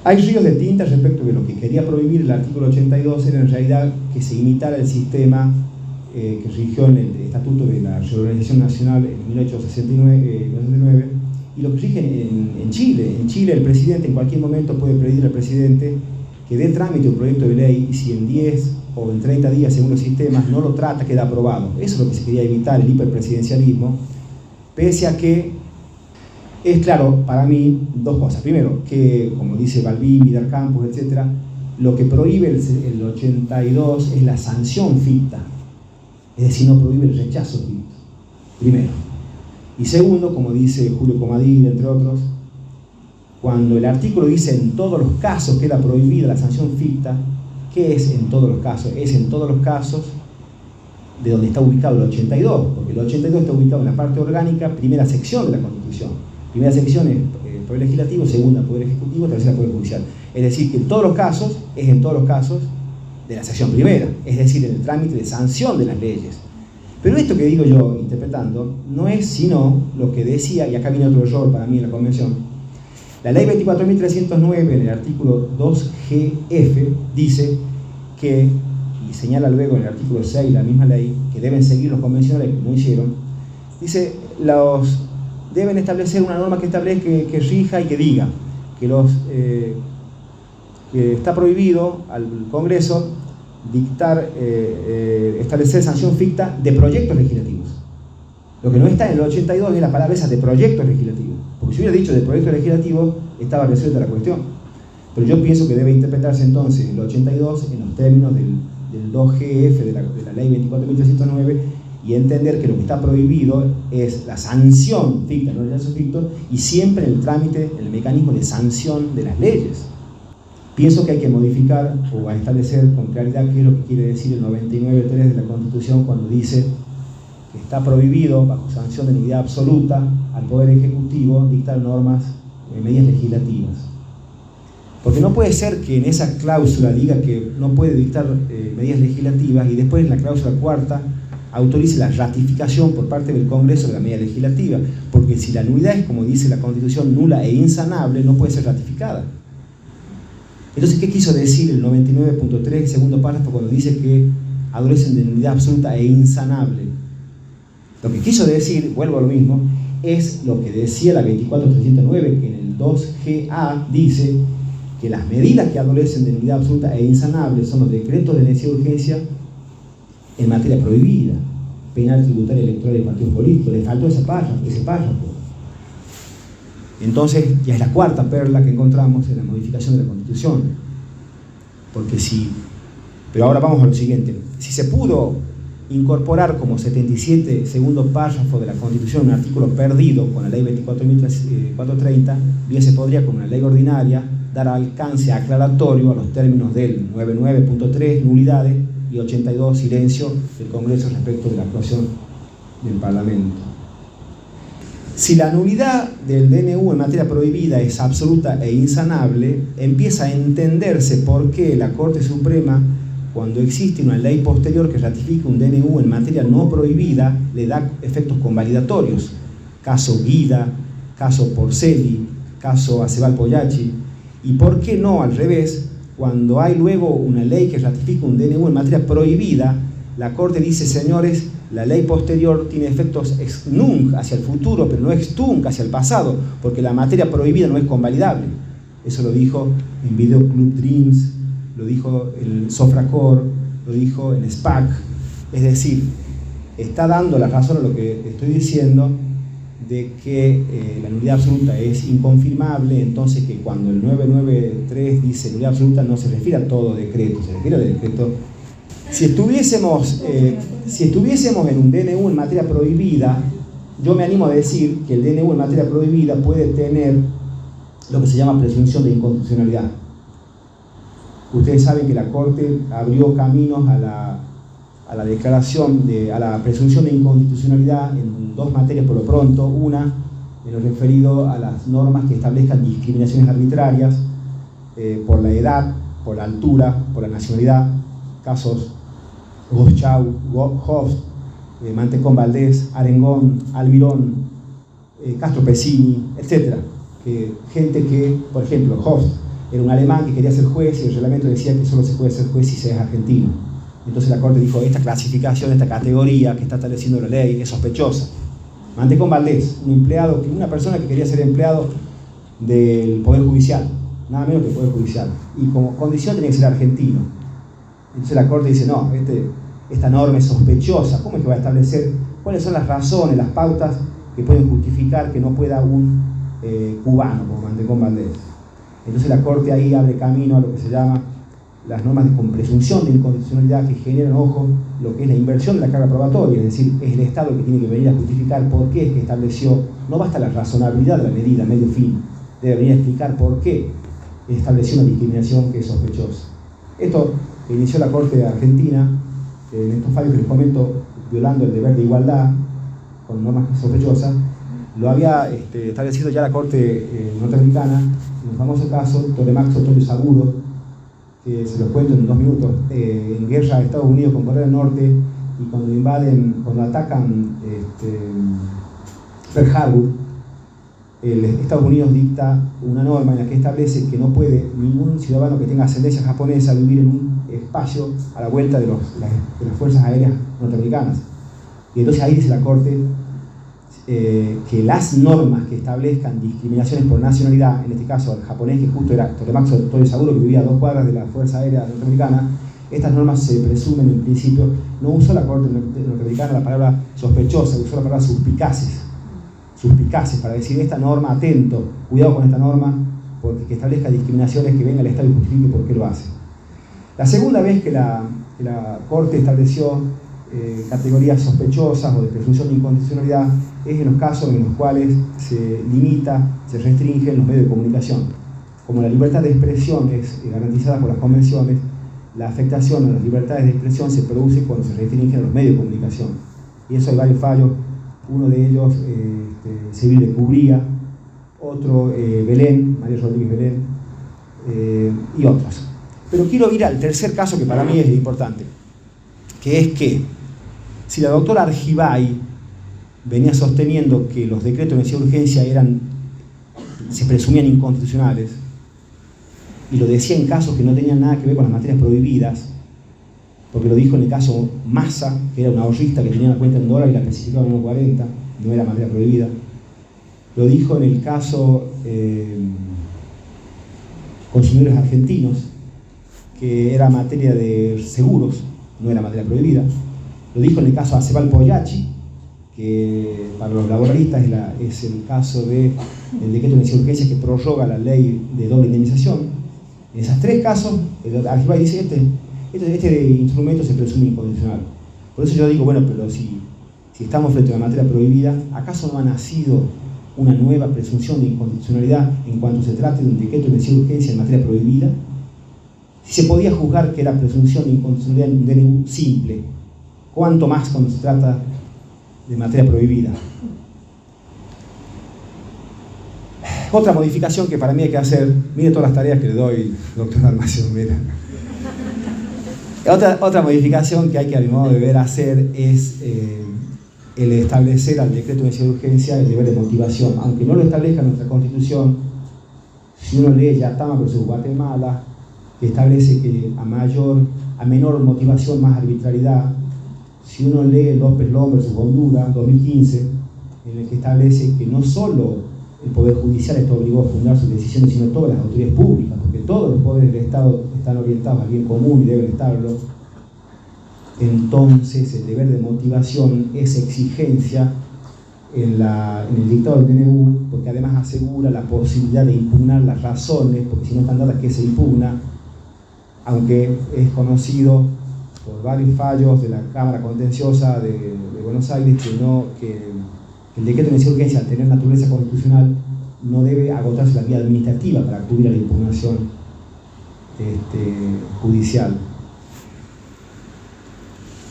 Hay ríos de tinta respecto de lo que quería prohibir el artículo 82, era en realidad que se imitara el sistema que rigió en el Estatuto de la Reorganización Nacional en 1869, y lo que rige en Chile. En Chile el presidente en cualquier momento puede pedir al presidente que dé trámite un proyecto de ley, y si en 10 o en 30 días, según los sistemas, no lo trata, queda aprobado. Eso es lo que se quería evitar, el hiperpresidencialismo, pese a que es claro para mí dos cosas. Primero, que como dice Balbín, Vidal Campos, etc., lo que prohíbe el 82 es la sanción ficta, es decir, no prohíbe el rechazo ficto, primero. Y segundo, como dice Julio Comadil, entre otros, cuando el artículo dice en todos los casos queda prohibida la sanción ficta, ¿qué es en todos los casos? Es en todos los casos de donde está ubicado el 82, porque el 82 está ubicado en la parte orgánica, primera sección de la Constitución. Primera sección es Poder Legislativo, segunda Poder Ejecutivo, tercera Poder Judicial. Es decir, que en todos los casos, es en todos los casos de la sección primera, es decir, en el trámite de sanción de las leyes. Pero esto que digo yo, interpretando, no es sino lo que decía, y acá viene otro error para mí en la Convención, la ley 24.309, en el artículo 2GF, dice que, y señala luego en el artículo 6, la misma ley, que deben seguir los convencionales que no hicieron, dice, deben establecer una norma que establezca, que rija y que diga que está prohibido al Congreso establecer sanción ficta de proyectos legislativos. Lo que no está en el 82 es la palabra esa de proyectos legislativos, porque si hubiera dicho de proyectos legislativos estaba resuelta la cuestión. Pero yo pienso que debe interpretarse entonces el 82 en los términos del 2GF de la ley 24.309 y entender que lo que está prohibido es la sanción ficta, no el rechazo ficto, y siempre en el trámite, en el mecanismo de sanción de las leyes. Pienso que hay que modificar o establecer con claridad qué es lo que quiere decir el 99.3 de la Constitución cuando dice que está prohibido, bajo sanción de nulidad absoluta, al Poder Ejecutivo dictar normas, medidas legislativas. Porque no puede ser que en esa cláusula diga que no puede dictar medidas legislativas y después en la cláusula cuarta autorice la ratificación por parte del Congreso de la medida legislativa, porque si la nulidad es, como dice la Constitución, nula e insanable, no puede ser ratificada. Entonces, ¿qué quiso decir el 99.3, segundo párrafo, cuando dice que adolecen de nulidad absoluta e insanable? Lo que quiso decir, vuelvo a lo mismo, es lo que decía la 24.309, que en el 2GA dice que las medidas que adolecen de nulidad absoluta e insanable son los decretos de necesidad de urgencia en materia prohibida, penal, tributaria, electoral y partidos políticos. Le faltó ese párrafo. Entonces, ya es la cuarta perla que encontramos en la modificación de la Constitución. Pero ahora vamos a lo siguiente. Si se pudo incorporar como 77 segundo párrafo de la Constitución un artículo perdido con la ley 24.430, bien se podría con una ley ordinaria dar alcance aclaratorio a los términos del 99.3, nulidades, y 82, silencio del Congreso respecto de la actuación del Parlamento. Si la nulidad del DNU en materia prohibida es absoluta e insanable, empieza a entenderse por qué la Corte Suprema, cuando existe una ley posterior que ratifica un DNU en materia no prohibida, le da efectos convalidatorios. Caso Guida, caso Porceli, caso Acebal Pollachi. ¿Y por qué no al revés? Cuando hay luego una ley que ratifica un DNU en materia prohibida, la Corte dice, señores, la ley posterior tiene efectos ex nunc hacia el futuro, pero no ex tunc hacia el pasado, porque la materia prohibida no es convalidable. Eso lo dijo en Video Club Dreams, lo dijo en Sofracor, lo dijo en SPAC. Es decir, está dando la razón a lo que estoy diciendo, de que la nulidad absoluta es inconfirmable, entonces que cuando el 993 dice nulidad absoluta no se refiere a todo decreto, se refiere al decreto. Si estuviésemos en un DNU en materia prohibida, yo me animo a decir que el DNU en materia prohibida puede tener lo que se llama presunción de inconstitucionalidad. Ustedes saben que la Corte abrió caminos a la declaración, a la presunción de inconstitucionalidad en dos materias por lo pronto. Una, en lo referido a las normas que establezcan discriminaciones arbitrarias por la edad, por la altura, por la nacionalidad, casos Goschau, Hoff, Mantecón Valdés, Arengón, Almirón, Castro Pesini, etc. Gente que, por ejemplo, Hoff era un alemán que quería ser juez y el reglamento decía que solo se puede ser juez si se es argentino. Entonces la Corte dijo, esta clasificación, esta categoría que está estableciendo la ley es sospechosa. Mantecón Valdés, una persona que quería ser empleado del Poder Judicial, nada menos que el Poder Judicial, y como condición tenía que ser argentino. Entonces la Corte dice, no, esta norma es sospechosa, ¿cómo es que va a establecer cuáles son las razones, las pautas que pueden justificar que no pueda un cubano como Mantecón Valdés? Entonces la Corte ahí abre camino a lo que se llama las normas con presunción de inconstitucionalidad, que generan, ojo, lo que es la inversión de la carga probatoria, es decir, es el Estado el que tiene que venir a justificar por qué es que estableció, no basta la razonabilidad de la medida, medio fin, debe venir a explicar por qué estableció una discriminación que es sospechosa. Esto que inició la Corte de Argentina, en estos fallos que les comento, violando el deber de igualdad, con normas sospechosas, lo había establecido ya la Corte norteamericana, en el famoso caso Toremax Otorio Sagudo, que se los cuento en 2 minutos, en guerra de Estados Unidos con Corea del Norte, y cuando atacan Pearl Harbor, Estados Unidos dicta una norma en la que establece que no puede ningún ciudadano que tenga ascendencia japonesa vivir en un espacio a la vuelta de las fuerzas aéreas norteamericanas. Y entonces ahí dice la Corte que las normas que establezcan discriminaciones por nacionalidad, en este caso el japonés, que justo era Toremax Otorio Sagudo, que vivía a 2 cuadras de la Fuerza Aérea Norteamericana, estas normas se presumen en principio, no usó la Corte norteamericana la palabra sospechosa, usó la palabra suspicaces para decir esta norma, atento, cuidado con esta norma, porque que establezca discriminaciones, que venga el Estado y justifique por qué lo hace. La segunda vez que la Corte estableció categorías sospechosas o de presunción de inconstitucionalidad es en los casos en los cuales se limita, se restringen los medios de comunicación. Como la libertad de expresión es garantizada por las convenciones, la afectación a las libertades de expresión se produce cuando se restringen los medios de comunicación. Y eso hay varios fallos, uno de ellos Civil de Cubría, otro Belén, María Rodríguez Belén, y otros. Pero quiero ir al tercer caso que para mí es importante, que es que si la doctora Argibay venía sosteniendo que los decretos de necesidad de urgencia se presumían inconstitucionales, y lo decía en casos que no tenían nada que ver con las materias prohibidas, porque lo dijo en el caso Massa, que era un ahorrista que tenía una cuenta en dólar y la especificaba en 1.40, no era materia prohibida. Lo dijo en el caso Consumidores Argentinos, que era materia de seguros, no era materia prohibida. Lo dijo en el caso Aceval Pollachi, que para los laboralistas es el caso del decreto de necesidad de urgencia que prorroga la ley de doble indemnización. En esos 3 casos, el Argibay dice este instrumento se presume incondicional. Por eso yo digo, bueno, pero si estamos frente a una materia prohibida, ¿acaso no ha nacido una nueva presunción de inconstitucionalidad en cuanto se trate de un decreto de necesidad de urgencia en materia prohibida? Si se podía juzgar que era presunción de inconstitucionalidad en un DNU simple, ¿cuánto más cuando se trata de materia prohibida? Otra modificación que para mí hay que hacer, mire todas las tareas que le doy, doctor Armación, mira. Otra modificación que hay que, a mi modo de ver, hacer es el establecer al decreto de necesidad de urgencia el deber de motivación. Aunque no lo establezca nuestra Constitución, si uno lee Yatama versus Guatemala, que establece que a menor motivación, más arbitrariedad. Si uno lee López Lón versus Honduras, 2015, en el que establece que no solo el Poder Judicial está obligado a fundar sus decisiones, sino todas las autoridades públicas, porque todos los poderes del Estado están orientados al bien común y deben estarlo. Entonces el deber de motivación es exigencia en el dictado del DNU, porque además asegura la posibilidad de impugnar las razones, porque si no están dadas, ¿qué se impugna? Aunque es conocido por varios fallos de la Cámara Contenciosa de Buenos Aires que el decreto de necesidad de urgencia, al tener naturaleza constitucional, no debe agotarse la vía administrativa para acudir a la impugnación judicial.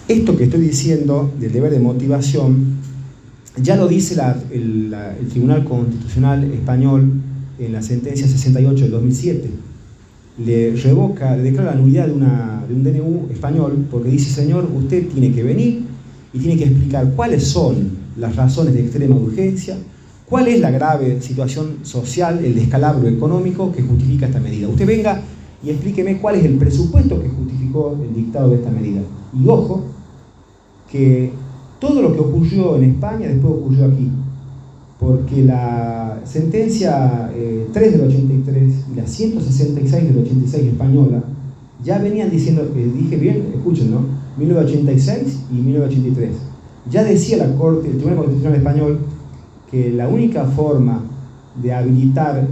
Esto que estoy diciendo del deber de motivación ya lo dice el Tribunal Constitucional Español en la sentencia 68 del 2007. Le declara la nulidad de un DNU español porque dice, señor, usted tiene que venir y tiene que explicar cuáles son las razones de extrema urgencia, cuál es la grave situación social, el descalabro económico que justifica esta medida. Usted usted venga y explíqueme cuál es el presupuesto que justificó el dictado de esta medida. Y ojo, que todo lo que ocurrió en España después ocurrió aquí, porque la sentencia 3 del 83 y la 166 del 86 española ya venían diciendo, dije bien, escuchen, ¿no? 1986 y 1983. Ya decía la Corte, el Tribunal Constitucional Español, que la única forma de habilitar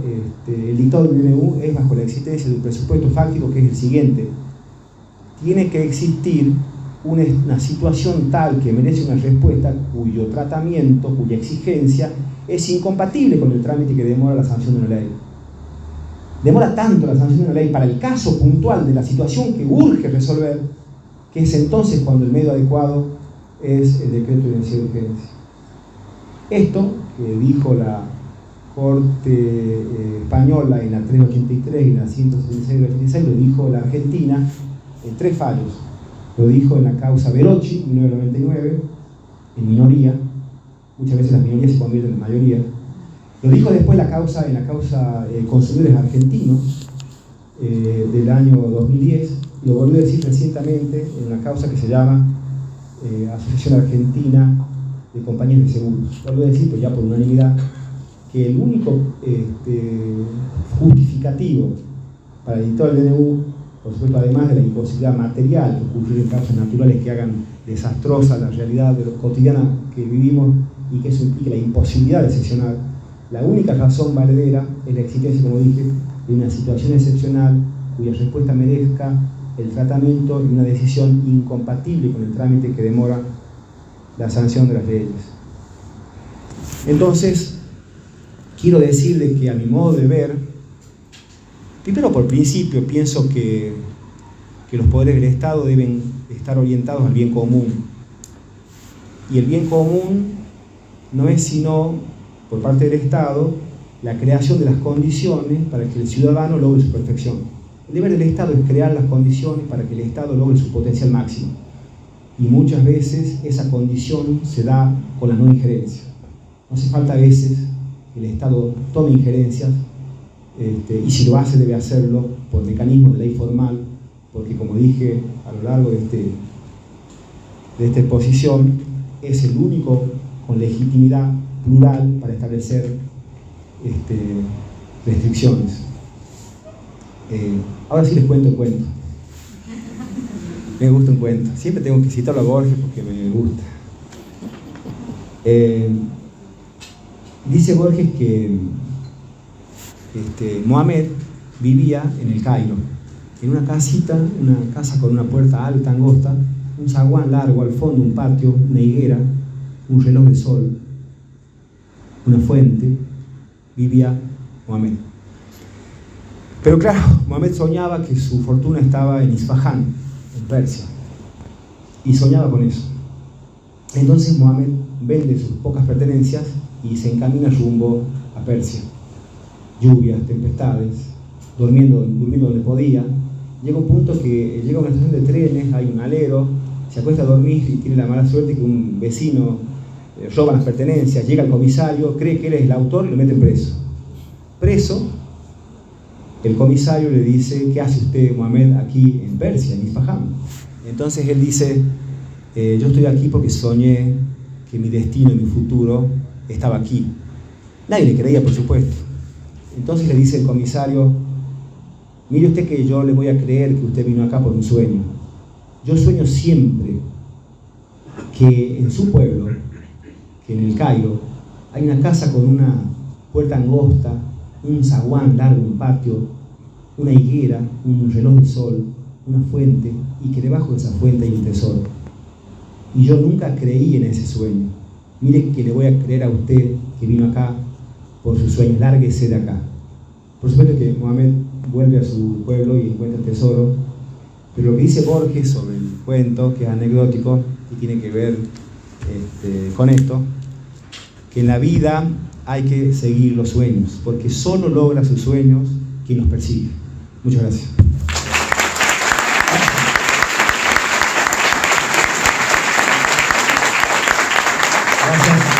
el dictado del DNU es bajo la existencia de un presupuesto fáctico, que es el siguiente: tiene que existir una situación tal que merece una respuesta cuyo tratamiento, cuya exigencia es incompatible con el trámite que demora la sanción de una ley. Demora tanto la sanción de una ley para el caso puntual de la situación que urge resolver, que es entonces cuando el medio adecuado es el decreto de necesidad de urgencia. Esto que dijo la Corte española en la 383 y en la 166 del 86, lo dijo la Argentina en 3 fallos. Lo dijo en la causa Verochi, 1999, en minoría. Muchas veces las minorías se convierten en mayoría. Lo dijo después en la causa Consumidores Argentinos del año 2010. Lo volvió a decir recientemente en una causa que se llama Asociación Argentina de Compañías de Seguros. Volvió a decir, pues ya por unanimidad, que el único justificativo para el dictado del DNU, por supuesto, además de la imposibilidad material que ocurre en causas naturales que hagan desastrosa la realidad de lo cotidiana que vivimos y que eso implique la imposibilidad de excepcionar, la única razón valedera es la existencia, como dije, de una situación excepcional cuya respuesta merezca el tratamiento y una decisión incompatible con el trámite que demora la sanción de las leyes. Entonces, quiero decirle que a mi modo de ver, primero por principio, pienso que los poderes del Estado deben estar orientados al bien común. Y el bien común no es sino, por parte del Estado, la creación de las condiciones para que el ciudadano logre su perfección. El deber del Estado es crear las condiciones para que el Estado logre su potencial máximo. Y muchas veces esa condición se da con la no injerencia. No hace falta a veces que el Estado tome injerencias, y si lo hace debe hacerlo por mecanismos de ley formal, porque como dije a lo largo de esta exposición, es el único con legitimidad plural para establecer restricciones. Ahora sí les cuento un cuento. Me gusta un cuento. Siempre tengo que citarlo a Borges porque me gusta. Dice Borges que Mohamed vivía en el Cairo, en una casita, una casa con una puerta alta, angosta, un zaguán largo al fondo, un patio, una higuera, un reloj de sol, una fuente. Vivía Mohamed. Pero claro, Mohamed soñaba que su fortuna estaba en Isfahán, en Persia, y soñaba con eso. Entonces Mohamed vende sus pocas pertenencias y se encamina rumbo a Persia. Lluvias, tempestades, durmiendo donde podía. Llega un punto que llega a una estación de trenes, hay un alero, se acuesta a dormir y tiene la mala suerte que un vecino roba las pertenencias. Llega el comisario, cree que él es el autor y lo meten preso. Preso, el comisario le dice: ¿qué hace usted, Mohamed, aquí en Persia, en Isfahán? Entonces él dice: yo estoy aquí porque soñé que mi destino y mi futuro estaba aquí. Nadie le creía, por supuesto. Entonces le dice el comisario: mire usted que yo le voy a creer que usted vino acá por un sueño. Yo sueño siempre que en su pueblo, que en el Cairo, hay una casa con una puerta angosta, un zaguán largo, un patio, una higuera, un reloj de sol, una fuente, y que debajo de esa fuente hay un tesoro. Y yo nunca creí en ese sueño. Mire que le voy a creer a usted que vino acá por sus sueños, lárguese de acá. Por supuesto que Mohamed vuelve a su pueblo y encuentra el tesoro, pero lo que dice Borges sobre el cuento, que es anecdótico y tiene que ver con esto, que en la vida hay que seguir los sueños, porque solo logra sus sueños quien los persigue. Muchas gracias. Gracias.